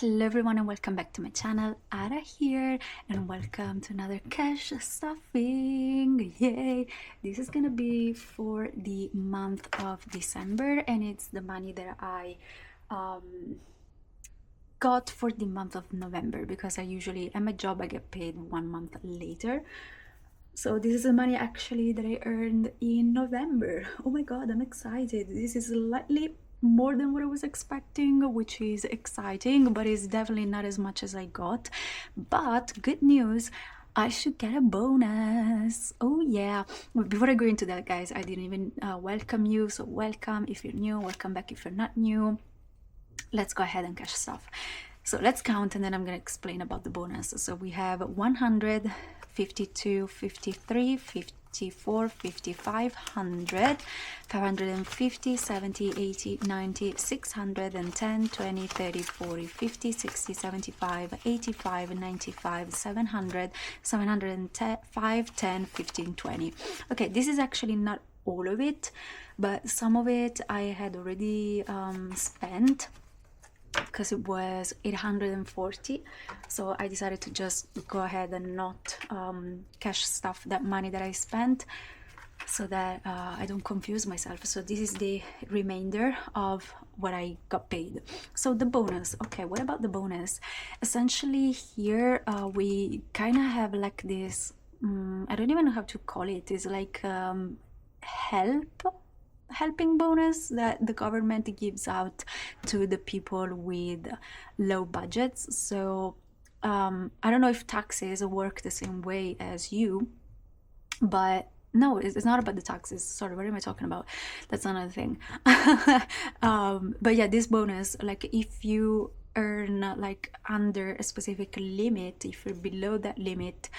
Hello everyone and welcome back to my channel. Ara here and welcome to another cash stuffing. Yay! This is gonna be for the month of December and it's the money that I got for the month of November because I usually, at my job, I get paid 1 month later. So this is the money actually that I earned in November. Oh my god, I'm excited. This is slightly more than what I was expecting, which is exciting, but it's definitely not as much as I got. But good news, I should get a bonus. Oh yeah. Before I go into that, guys, I didn't even welcome you, so welcome if you're new, welcome back if you're not new. Let's go ahead and cash stuff. So let's count and then I'm going to explain about the bonus. So we have 100, 52, 53, 54, 55, 100, 550, 70, 80, 90, 610, 20, 30, 40, 50, 60, 75, 85, 95, 700, 705, 10, 15, 20. Okay, this is actually not all of it, but some of it I had already spent because it was 840, so I decided to just go ahead and not cash stuff that money that I spent so that I don't confuse myself. So this is the remainder of what I got paid. So the bonus, okay, what about the bonus? Essentially here we kind of have like this, I don't even know how to call it, it's like helping bonus that the government gives out to the people with low budgets. So I don't know if taxes work the same way as you, but no, it's not about the taxes. Sorry, what am I talking about? That's another thing. But yeah, this bonus, like if you earn like under a specific limit, if you're below that limit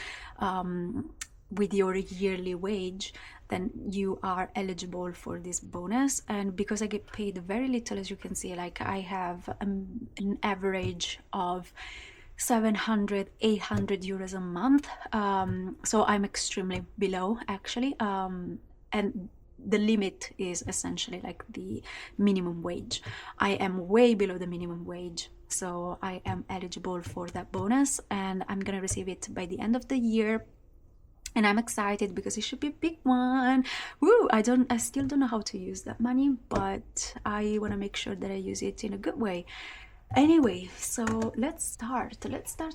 with your yearly wage, then you are eligible for this bonus. And because I get paid very little, as you can see, like I have an average of 700, 800 euros a month, so I'm extremely below actually, and the limit is essentially like the minimum wage. I am way below the minimum wage, so I am eligible for that bonus and I'm gonna receive it by the end of the year. And I'm excited because it should be a big one. Woo! I still don't know how to use that money, but I want to make sure that I use it in a good way. Anyway, so let's start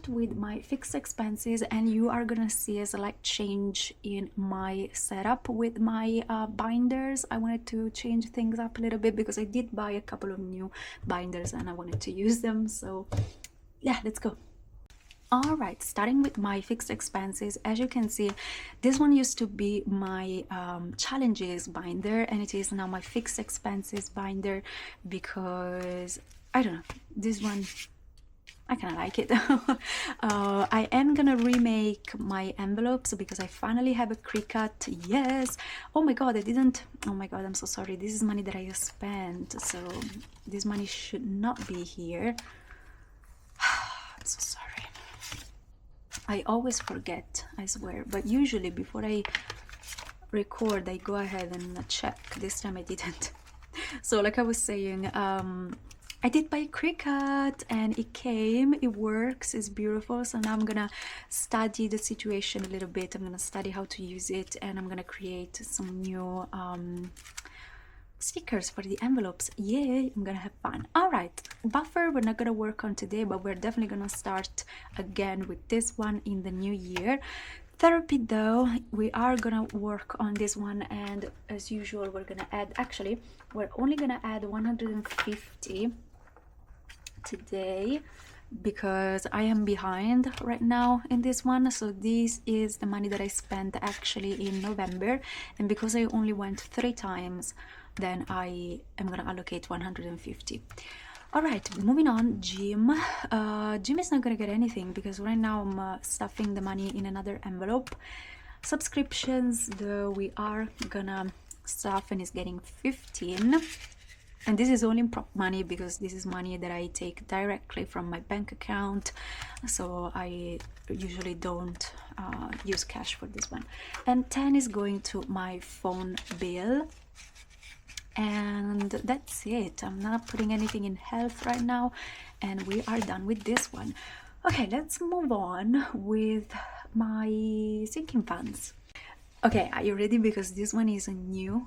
with my fixed expenses, and you are gonna see a slight change in my setup with my binders. I wanted to change things up a little bit because I did buy a couple of new binders and I wanted to use them. So yeah, let's go. All right, starting with my fixed expenses, as you can see, this one used to be my challenges binder and it is now my fixed expenses binder because I don't know, this one I kind of like it. I am gonna remake my envelopes because I finally have a Cricut. Yes. Oh my god, I didn't. Oh my god, I'm so sorry. This is money that I spent, so this money should not be here. I'm so sorry. I always forget, I swear, but usually before I record I go ahead and check. This time I didn't. So like I was saying, I did buy Cricut and it came, it works, it's beautiful. So now I'm gonna study the situation a little bit. I'm gonna study how to use it and I'm gonna create some new stickers for the envelopes. Yay, I'm gonna have fun. All right, buffer we're not gonna work on today, but we're definitely gonna start again with this one in the new year. Therapy though, we are gonna work on this one, and as usual we're gonna add, actually we're only gonna add 150 today because I am behind right now in this one. So this is the money that I spent actually in November, and because I only went 3 times, then I am gonna allocate 150. All right, moving on. Gym is not gonna get anything because right now I'm stuffing the money in another envelope. Subscriptions though, we are gonna stuff and is getting 15, and this is only prop money because this is money that I take directly from my bank account, so I usually don't use cash for this one. And 10 is going to my phone bill, And that's it. I'm not putting anything in health right now, and we are done with this one. Okay, let's move on with my sinking funds. Okay, are you ready? Because this one is a new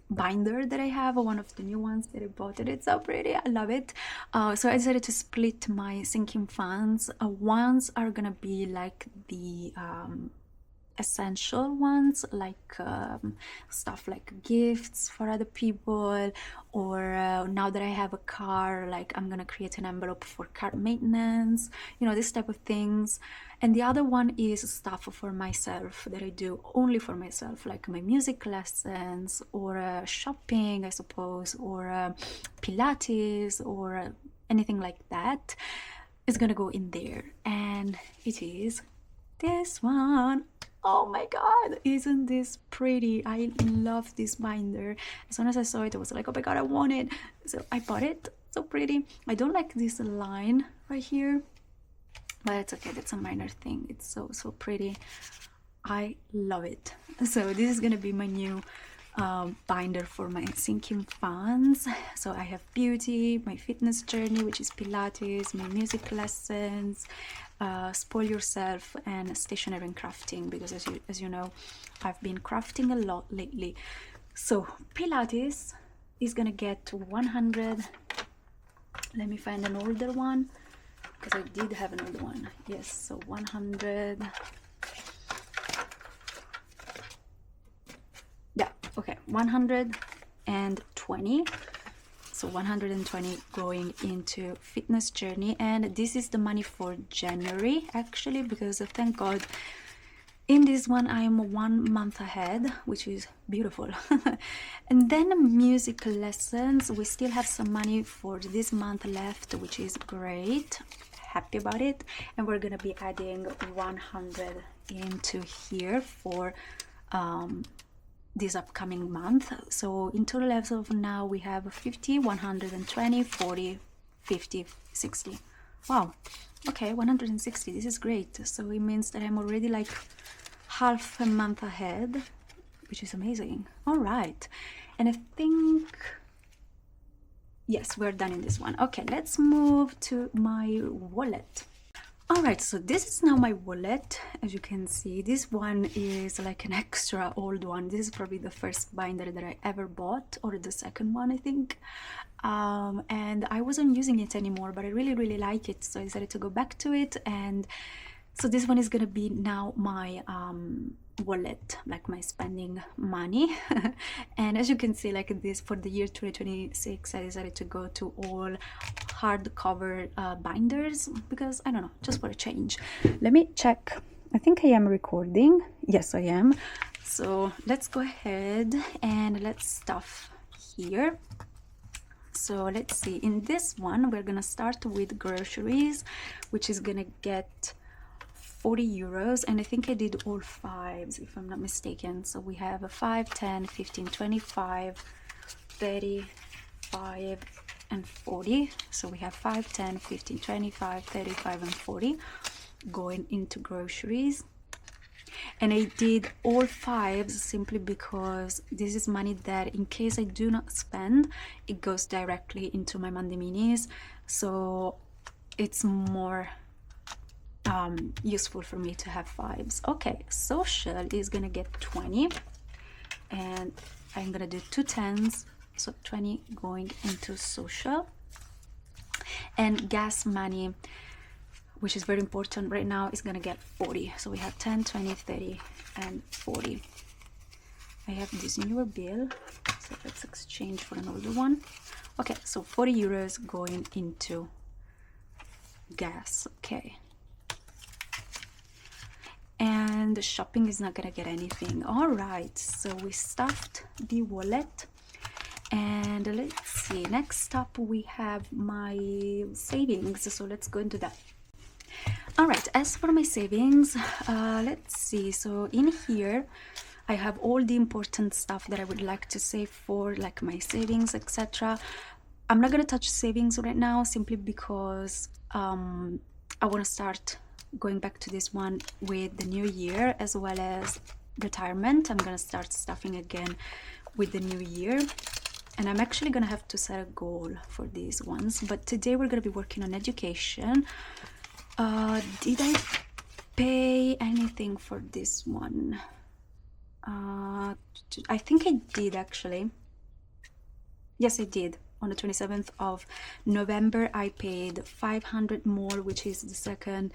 binder that I have, one of the new ones that I bought, and it's so pretty. I love it. So I decided to split my sinking funds. Ones are gonna be like the essential ones, like stuff like gifts for other people, or now that I have a car, like I'm gonna create an envelope for car maintenance, you know, this type of things. And the other one is stuff for myself that I do only for myself, like my music lessons, or shopping, I suppose, or Pilates, or anything like that is gonna go in there. And it is this one. Oh my god, isn't this pretty? I love this binder. As soon as I saw it, I was like, oh my god, I want it. So I bought it. So pretty. I don't like this line right here, but it's okay. That's a minor thing. It's so pretty. I love it. So this is gonna be my new binder for my sinking funds. So I have beauty, my fitness journey, which is Pilates, my music lessons, spoil yourself, and stationery and crafting, because as you know, I've been crafting a lot lately. So Pilates is gonna get 100. Let me find an older one, because I did have an older one. Yes, so 100. Yeah, okay, 120. So 120 going into fitness journey, and this is the money for January actually, because thank God in this one I'm 1 month ahead, which is beautiful. And then music lessons, we still have some money for this month left, which is great, happy about it. And we're gonna be adding 100 into here for this upcoming month. So in total, as of now, we have 50, 120, 40, 50, 60. Wow, okay, 160. This is great. So it means that I'm already like half a month ahead, which is amazing. All right, and I think, yes, we're done in this one. Okay, let's move to my wallet. All right, so this is now my wallet. As you can see, this one is like an extra old one. This is probably the first binder that I ever bought, or the second one, I think. And I wasn't using it anymore, but I really like it, so I decided to go back to it. And so this one is gonna be now my wallet, like my spending money. And as you can see, like this, for the year 2026, I decided to go to all hardcover binders, because I don't know, just for a change. Let me check. I think I am recording. Yes, I am. So let's go ahead and let's stuff here. So let's see, in this one we're gonna start with groceries, which is gonna get 40 euros, and I think I did all fives if I'm not mistaken. So we have a 5, 10, 15, 25, 35 and 40. So we have 5, 10, 15, 25, 35 and 40 going into groceries. And I did all fives simply because this is money that, in case I do not spend, it goes directly into my Monday Minis, so it's more useful for me to have fives. Okay, social is gonna get 20, and I'm gonna do 2 10s, so 20 going into social. And gas money, which is very important right now, is gonna get 40. So we have 10, 20, 30 and 40. I have this newer bill, so let's exchange for an older one. Okay, so 40 euros going into gas. Okay, and the shopping is not gonna get anything. All right, so we stuffed the wallet, and let's see, next up we have my savings, so let's go into that. All right, as for my savings, let's see, so in here I have all the important stuff that I would like to save for, like my savings, etc. I'm not gonna touch savings right now, simply because I want to start going back to this one with the new year, as well as retirement. I'm gonna start stuffing again with the new year. and I'm actually gonna have to set a goal for these ones, but today we're gonna be working on education. Did I pay anything for this one? I think I did actually. Yes, I did. On the 27th of November, I paid 500 more, which is the second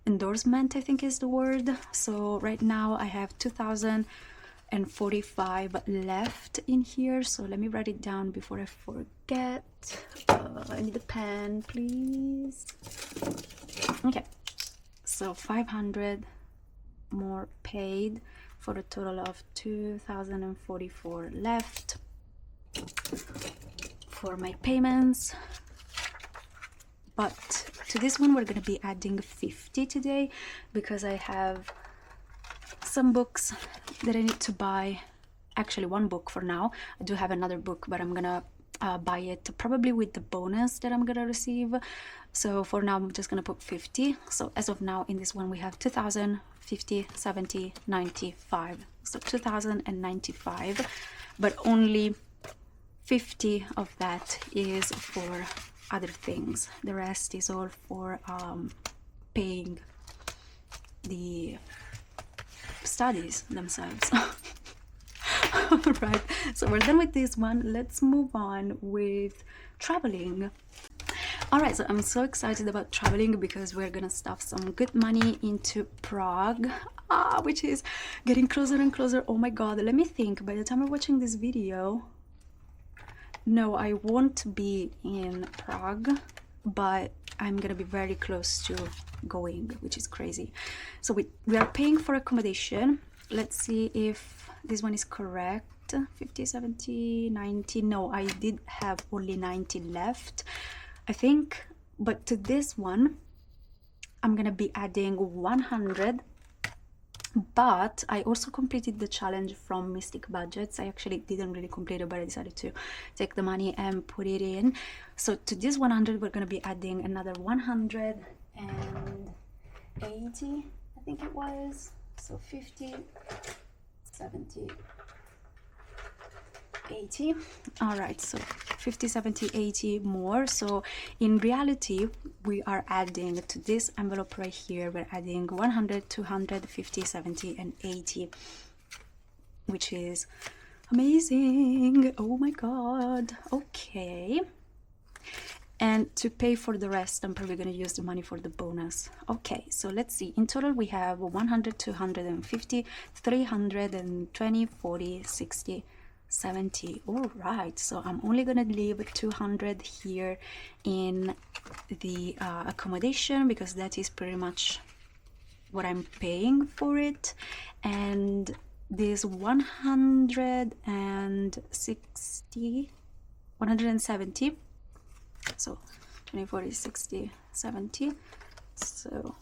endorsement, I think is the word. So right now I have 2,045 left in here. So let me write it down before I forget. I need a pen, please. Okay, so 500 more paid for a total of 2,044 left for my payments. But to this one we're going to be adding 50 today because I have some books that I need to buy. Actually, one book for now. I do have another book, but I'm gonna buy it probably with the bonus that I'm gonna receive. So for now I'm just gonna put 50. So as of now in this one we have 2,000, 50, 70, 95. So 2,095, but only 50 of that is for other things. The rest is all for paying the studies themselves. Right, so we're done with this one. Let's move on with traveling. All right, so I'm so excited about traveling because we're gonna stuff some good money into Prague, which is getting closer and closer. Oh my god, let me think. By the time I'm watching this video, no, I won't be in Prague, but I'm gonna be very close to going, which is crazy. So we are paying for accommodation. Let's see if this one is correct. 50, 70, 90. No, I did have only 90 left, I think. But to this one I'm gonna be adding 100. But I also completed the challenge from Mystic Budgets. I actually didn't really complete it, but I decided to take the money and put it in. So to this 100 we're going to be adding another 180, I think it was. So 50, 70, 80. All right, so 50, 70, 80 more. So in reality we are adding to this envelope right here, we're adding 100, 200, 50, 70 and 80, which is amazing. Oh my god. Okay, and to pay for the rest I'm probably going to use the money for the bonus. Okay, so let's see. In total we have 100, 250, 320, 40, 60, 70. All right, so I'm only gonna leave 200 here in the accommodation because that is pretty much what I'm paying for it, and this 160, 170, so 20, 40, 60, 70. So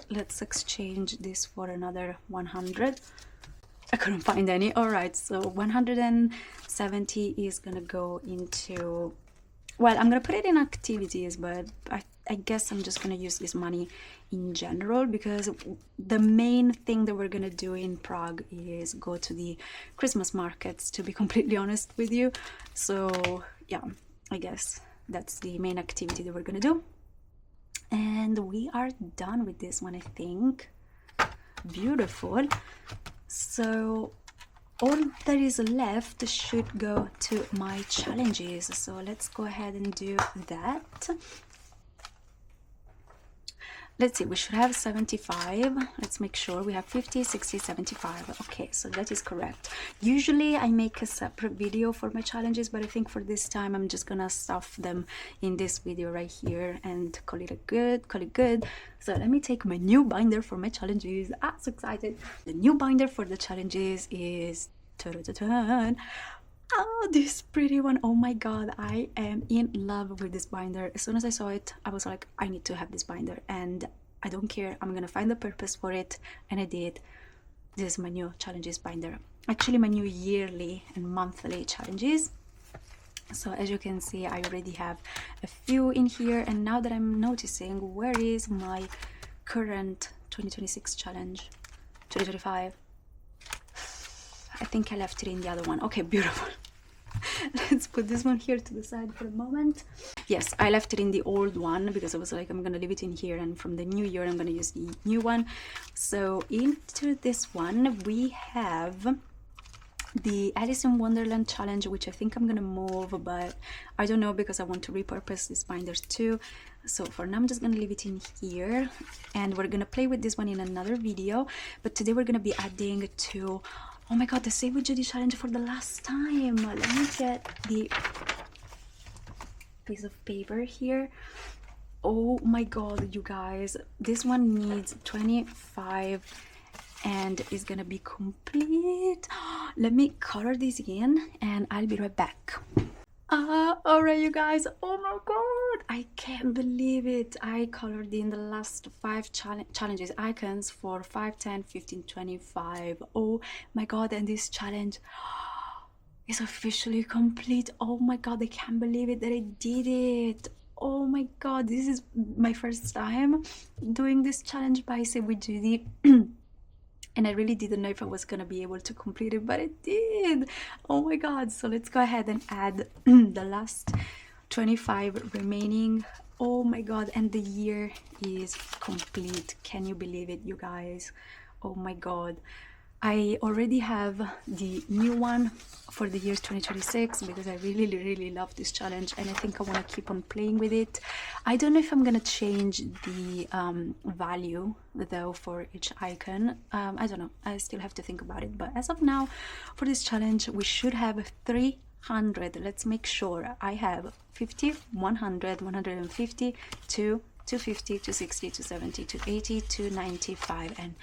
let's exchange this for another 100. I couldn't find any. All right, so 170 is gonna go into, well, I'm gonna put it in activities, but I guess I'm just gonna use this money in general because the main thing that we're gonna do in Prague is go to the Christmas markets, to be completely honest with you. So yeah, I guess that's the main activity that we're gonna do, and we are done with this one, I think. Beautiful. So all that is left should go to my challenges, so let's go ahead and do that. Let's see, we should have 75. Let's make sure we have 50, 60, 75. Okay, so that is correct. Usually I make a separate video for my challenges, but I think for this time I'm just gonna stuff them in this video right here and call it good. So let me take my new binder for my challenges. So excited. The new binder for the challenges is this pretty one. Oh my god, I am in love with this binder. As soon as I saw it I was like, I need to have this binder, and I don't care, I'm gonna find the purpose for it, and I did. This is my new challenges binder, actually my new yearly and monthly challenges. So as you can see I already have a few in here, and now that I'm noticing, where is my current 2026 challenge? 2025, I think I left it in the other one. Okay, beautiful. Let's put this one here to the side for a moment. Yes, I left it in the old one because I was like, I'm gonna leave it in here, and from the new year I'm gonna use the new one. So into this one we have the Alice in Wonderland challenge, which I think I'm gonna move, but I don't know because I want to repurpose these binders too. So for now I'm just gonna leave it in here, and we're gonna play with this one in another video. But today we're gonna be adding to, oh my god, the Save with Judy challenge for the last time. Let me get the piece of paper here. Oh my god, you guys, this one needs 25 and is gonna be complete. Let me color this in and I'll be right back. All right, you guys. Oh my god, I can't believe it. I colored in the last 5 challenges icons for 5, 10, 15, 25. Oh my god, and this challenge is officially complete. Oh my god, I can't believe it that I did it. Oh my god, this is my first time doing this challenge by Save with Judy. And I really didn't know if I was gonna be able to complete it, but I did. Oh my god. So let's go ahead and add the last 25 remaining. Oh my god, and the year is complete. Can you believe it, you guys? Oh my god. I already have the new one for the year 2026 because I really love this challenge, and I think I want to keep on playing with it. I don't know if I'm gonna change the value though for each icon. I don't know, I still have to think about it, but as of now for this challenge we should have 300. Let's make sure. I have 50, 100, 150, 250, 260, 270, 280, 295, and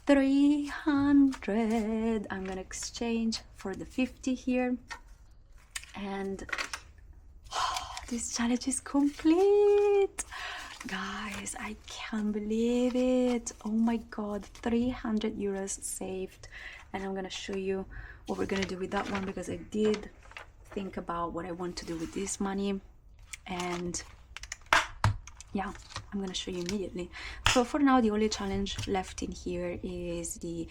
300. I'm gonna exchange for the 50 here, and this challenge is complete, guys. I can't believe it. Oh my god, 300 euros saved, and I'm gonna show you what we're gonna do with that one because I did think about what I want to do with this money, and yeah, I'm gonna show you immediately. So for now the only challenge left in here is the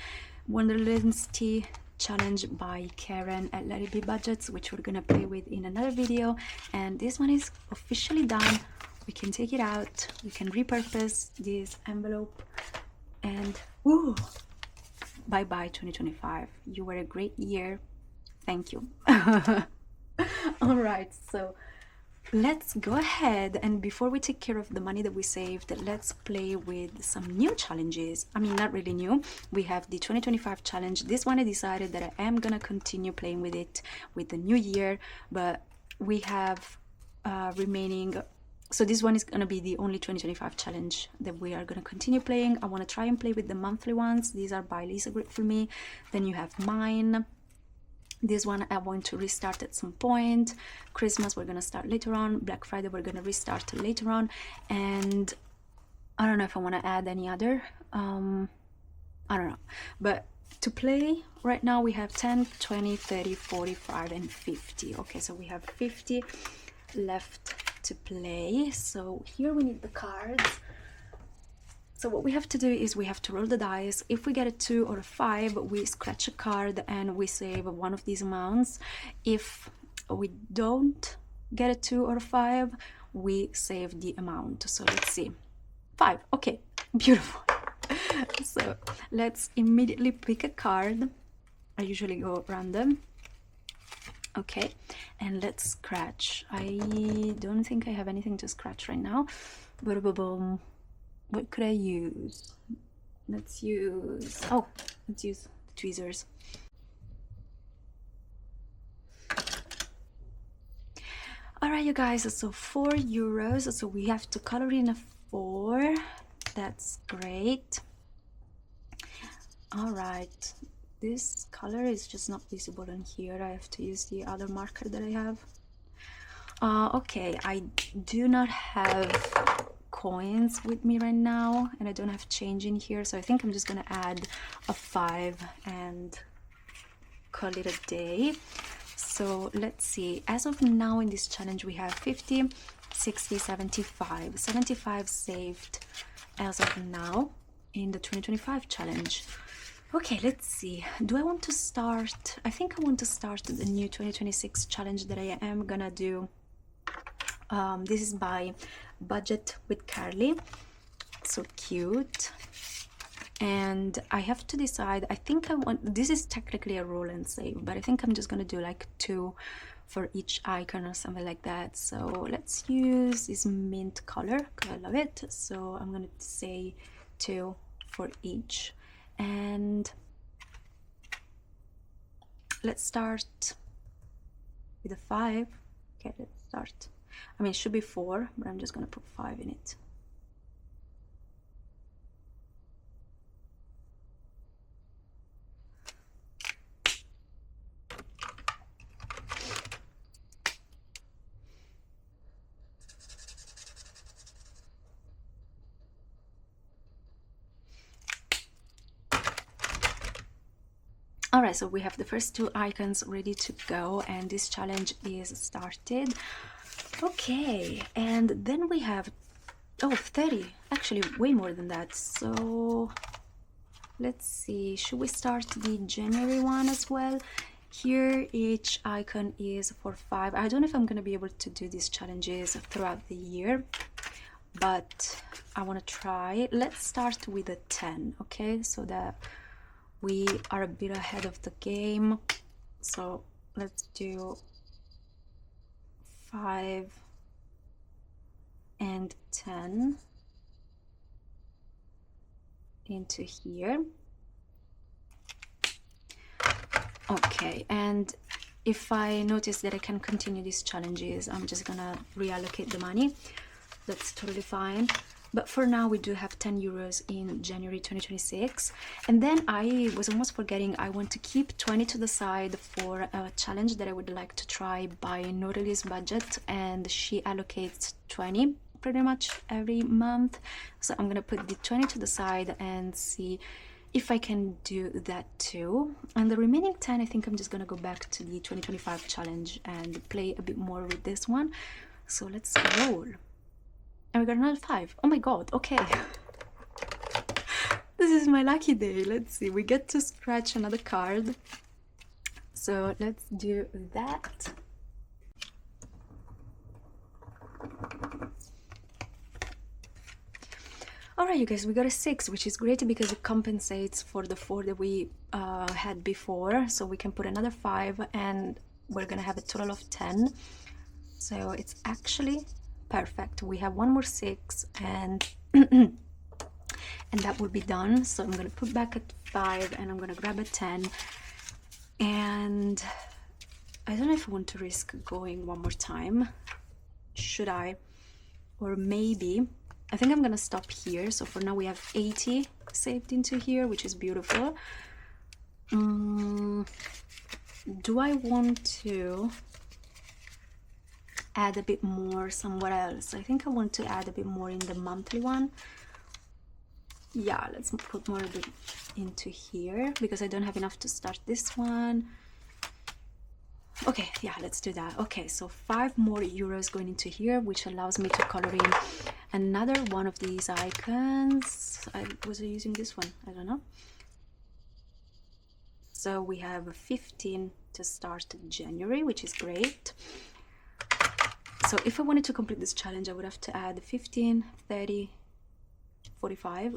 Wonderland's Tea challenge by Karen at Let It Be Budgets, which we're gonna play with in another video. And this one is officially done. We can take it out, we can repurpose this envelope, and woo, bye bye 2025. You were a great year, thank you. All right, so let's go ahead, and before we take care of the money that we saved, let's play with some new challenges. I mean, not really new. We have the 2025 challenge. This one I decided that I am gonna continue playing with it with the new year, but we have remaining. So this one is gonna be the only 2025 challenge that we are gonna continue playing. I want to try and play with the monthly ones. These are by Lisa Grateful Me. Then you have mine. This one I want to restart at some point. Christmas we're gonna start later on. Black Friday we're gonna restart later on, and I don't know if I want to add any other. I don't know, but to play right now we have 10, 20, 30, 45, and 50. Okay, so we have 50 left to play. So here we need the cards. So what we have to do is we have to roll the dice. If we get a 2 or a 5, we scratch a card and we save one of these amounts. If we don't get a 2 or a 5, we save the amount. So let's see. 5. Okay, beautiful. So let's immediately pick a card. I usually go random. Okay, and let's scratch. I don't think I have anything to scratch right now. Boom. What could I use? Let's use the tweezers. All right, you guys, so 4 euros. So we have to color in a 4. That's great. All right, this color is just not visible in here. I have to use the other marker that I have. Okay, I do not have coins with me right now, and I don't have change in here, so I think I'm just gonna add a 5 and call it a day. So let's see, as of now in this challenge we have 50, 60, 75 saved as of now in the 2025 challenge. Okay, let's see. Do I want to start? I think I want to start the new 2026 challenge that I am gonna do. This is by Budget with Carly. So cute. And I have to decide. I think I want, this is technically a roll and save, but I think I'm just gonna do like 2 for each icon or something like that. So let's use this mint color because I love it. So I'm gonna say 2 for each. And let's start with a 5. Okay, let's start. I mean, it should be 4, but I'm just gonna put 5 in it. All right, so we have the first 2 icons ready to go, and this challenge is started. Okay, and then we have, oh, 30, actually way more than that. So let's see, should we start the January one as well? Here, each icon is for 5. I don't know if I'm gonna be able to do these challenges throughout the year, but I want to try. Let's start with a 10, okay, so that we are a bit ahead of the game. So let's do 5 and 10 into here. Okay, and if I notice that I can continue these challenges, I'm just gonna reallocate the money. That's totally fine. But for now, we do have 10 euros in January 2026. And then I was almost forgetting, I want to keep 20 to the side for a challenge that I would like to try by Noraly's budget. And she allocates 20 pretty much every month. So I'm going to put the 20 to the side and see if I can do that too. And the remaining 10, I think I'm just going to go back to the 2025 challenge and play a bit more with this one. So let's roll. And we got another 5. Oh my god, okay. This is my lucky day. Let's see, we get to scratch another card. So let's do that. Alright, you guys, we got a 6, which is great because it compensates for the 4 that we had before. So we can put another 5 and we're gonna have a total of 10. So it's actually perfect. We have one more 6 and and that will be done. So I'm gonna put back at 5 and I'm gonna grab a 10. And I don't know if I want to risk going one more time. Should I? Or maybe I think I'm gonna stop here. So for now we have 80 saved into here, which is beautiful. Do I want to add a bit more somewhere else? I think I want to add a bit more in the monthly one. Yeah, let's put more a bit into here because I don't have enough to start this one. Okay, yeah, let's do that. Okay, so 5 more euros going into here, which allows me to color in another one of these icons. Was I using this one? I don't know. So we have 15 to start January, which is great. So if I wanted to complete this challenge, I would have to add 15, 30, 45.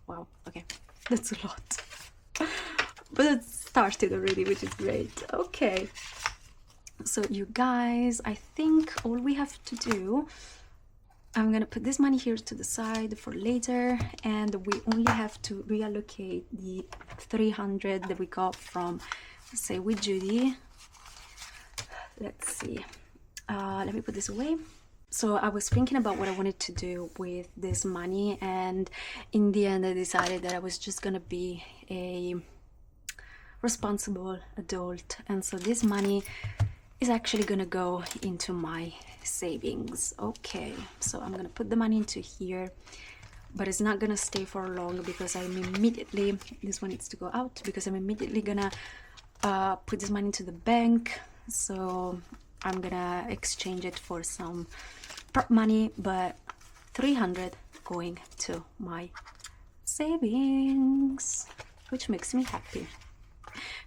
Wow, okay, that's a lot. But it started already, which is great. Okay, so you guys, I think all we have to do, I'm gonna put this money here to the side for later, and we only have to reallocate the 300 that we got from Say with Judy. Let's see. Let me put this away. So I was thinking about what I wanted to do with this money, and in the end I decided that I was just gonna be a responsible adult, and so this money is actually gonna go into my savings. Okay, so I'm gonna put the money into here, but it's not gonna stay for long because I'm immediately, this one needs to go out because I'm immediately gonna put this money into the bank. So I'm gonna exchange it for some prop money, but 300 going to my savings. which makes me happy.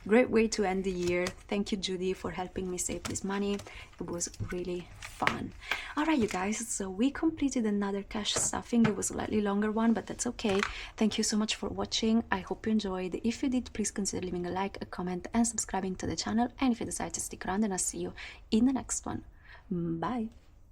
Great way to end the year. Thank you, Judy, for helping me save this money. It was really fun. All right, you guys, so we completed another cash stuffing. It was a slightly longer one, but that's okay. Thank you so much for watching. I hope you enjoyed. If you did, please consider leaving a like, a comment, and subscribing to the channel. And if you decide to stick around, then I'll see you in the next one. Bye.